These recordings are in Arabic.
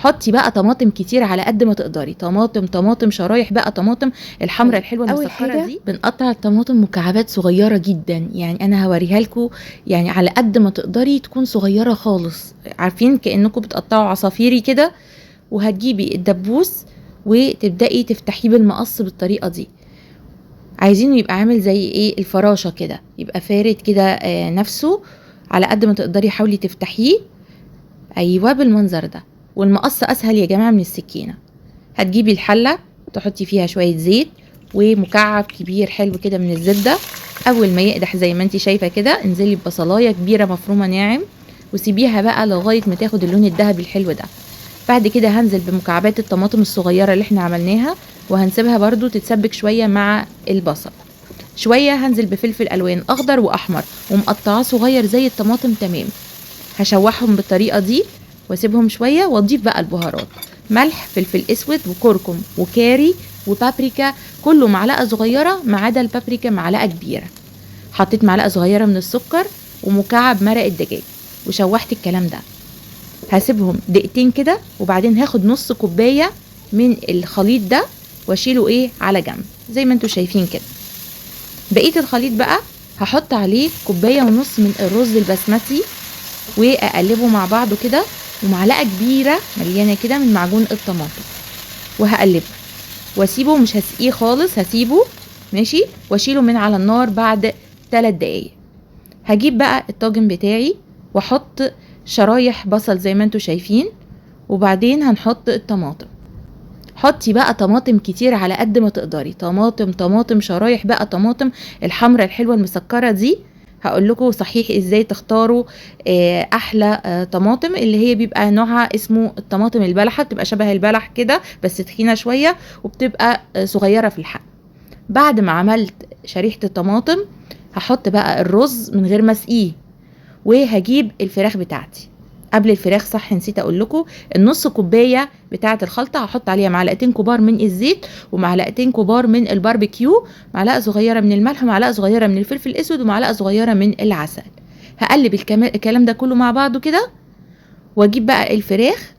حطي بقى طماطم كتير على قد ما تقدري، طماطم شرايح بقى، طماطم الحمراء الحلوه المسكره دي. بنقطع الطماطم مكعبات صغيره جدا، يعني انا هوريها لكم، يعني على قد ما تقدري تكون صغيره خالص، عارفين كانكم بتقطعوا عصافيري كده. وهتجيبي الدبوس وتبدأي تفتحيه بالمقص بالطريقة دي. عايزينه يبقى عامل زي ايه الفراشة كده، يبقى فارد كده نفسه. على قد ما تقدري حاولي تفتحيه، ايوه بالمنظر ده. والمقص اسهل يا جماعة من السكينة. هتجيبي الحلة تحطي فيها شوية زيت ومكعب كبير حلو كده من الزبدة. اول ما يقدح زي ما انت شايفة كده، انزلي ببصلاية كبيرة مفرومة ناعم، وسيبيها بقى لغاية ما تاخد اللون الذهبي الحلو ده. بعد كده هنزل بمكعبات الطماطم الصغيرة اللي احنا عملناها، وهنسيبها برضو تتسبك شوية مع البصل. شوية هنزل بفلفل الوان اخضر واحمر ومقطعاه صغير زي الطماطم تمام. هشوحهم بالطريقة دي واسيبهم شوية، واضيف بقى البهارات: ملح، فلفل اسود، وكركم، وكاري، وبابريكا، كله معلقة صغيرة ما عدا البابريكا معلقة كبيرة. حطيت معلقة صغيرة من السكر ومكعب مرق الدجاج، وشوحت الكلام ده. هسيبهم دقيقتين كده، وبعدين هاخد نص كوباية من الخليط ده واشيله على جنب زي ما انتوا شايفين كده. بقية الخليط بقى هحط عليه كوباية ونص من الرز البسمتي، واقلبه مع بعضه كده، ومعلقة كبيرة مليانة كده من معجون الطماطم، وهقلبه واسيبه، مش هسقيه خالص، هسيبه ماشي واشيله من على النار بعد 3 دقايق. هجيب بقى الطاجن بتاعي واحط شرايح بصل زي ما انتوا شايفين، وبعدين هنحط الطماطم. حطي بقى طماطم كتير على قد ما تقدري، طماطم شرايح بقى، طماطم الحمراء الحلوة المسكرة دي. هقول لكم صحيح ازاي تختاروا احلى طماطم، اللي هي بيبقى نوعها اسمه الطماطم البلحة، بتبقى شبه البلح كده بس تخينة شوية، وبتبقى صغيرة في الحجم. بعد ما عملت شريحة الطماطم، هحط بقى الرز من غير ما اسقيه، وهجيب الفراخ بتاعتي. قبل الفراخ صح نسيت اقول لكم، النص كوبايه بتاعه الخلطه هحط عليها معلقتين كبار من الزيت، ومعلقتين كبار من الباربيكيو، معلقه صغيره من الملح، ومعلقه صغيره من الفلفل الاسود، ومعلقه صغيره من العسل. هقلب الكلام ده كله مع بعضه كده، واجيب بقى الفراخ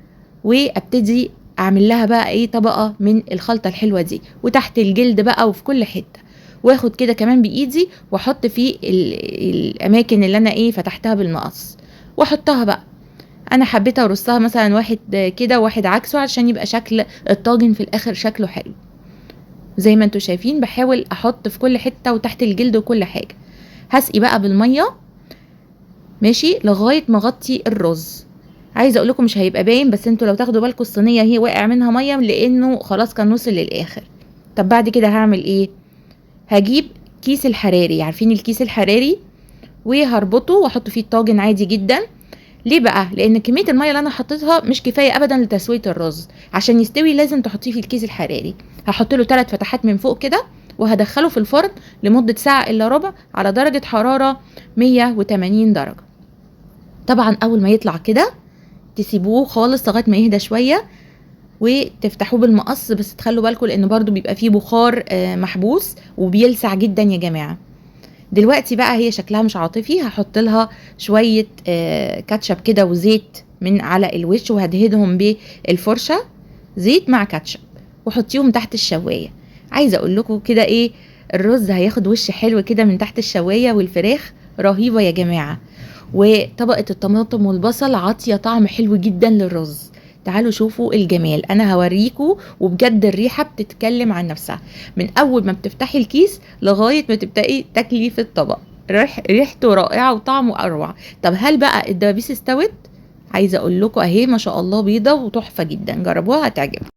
وابتدي اعمل لها بقى طبقه من الخلطه الحلوه دي، وتحت الجلد بقى وفي كل حته. واخد كده كمان بايدي واحط في الاماكن اللي انا فتحتها بالمقص، واحطها بقى. انا حبيت ارصها مثلا واحد كده وواحد عكسه، عشان يبقى شكل الطاجن في الاخر شكله حلو. زي ما انتوا شايفين بحاول احط في كل حته وتحت الجلد وكل حاجه. هسقي بقى بالميه ماشي لغايه ما اغطي الرز. عايزه اقول لكم مش هيبقى باين، بس انتوا لو تاخدوا بالكم الصينيه هي واقع منها ميه لانه خلاص كان وصل للاخر. طب بعد كده هعمل ايه؟ هجيب كيس الحراري، عارفين الكيس الحراري، وهربطه واحط فيه الطاجن عادي جدا. ليه بقى؟ لان كميه الميه اللي انا حطيتها مش كفايه ابدا لتسويه الرز، عشان يستوي لازم تحطيه في الكيس الحراري. هحط له 3 فتحات من فوق كده، وهدخله في الفرن لمده ساعه الا ربع على درجه حراره 180 درجه. طبعا اول ما يطلع كده تسيبوه خالص لغايه ما يهدى شويه، وتفتحوه بالمقص، بس تخلوا بالكم لان برضو بيبقى فيه بخار محبوس وبيلسع جدا يا جماعه. دلوقتي بقى هي شكلها مش عاطفي، هحط لها شويه كاتشب كده وزيت من على الوش، وهدهدهم بالفرشه زيت مع كاتشب، وحطيهم تحت الشوايه. عايزه اقول لكم كده الرز هياخد وش حلو كده من تحت الشوايه، والفراخ رهيبه يا جماعه، وطبقه الطماطم والبصل عاطيه طعم حلو جدا للرز. تعالوا شوفوا الجمال، انا هوريكم، وبجد الريحه بتتكلم عن نفسها من اول ما بتفتحي الكيس لغايه ما تبداي تاكلي في الطبق. ريحته رائعه وطعمه اروع. طب هل بقى الدبابيس استوت؟ عايزه اقول لكم اهي ما شاء الله بيضه وتحفه جدا، جربوها هتعجبكم.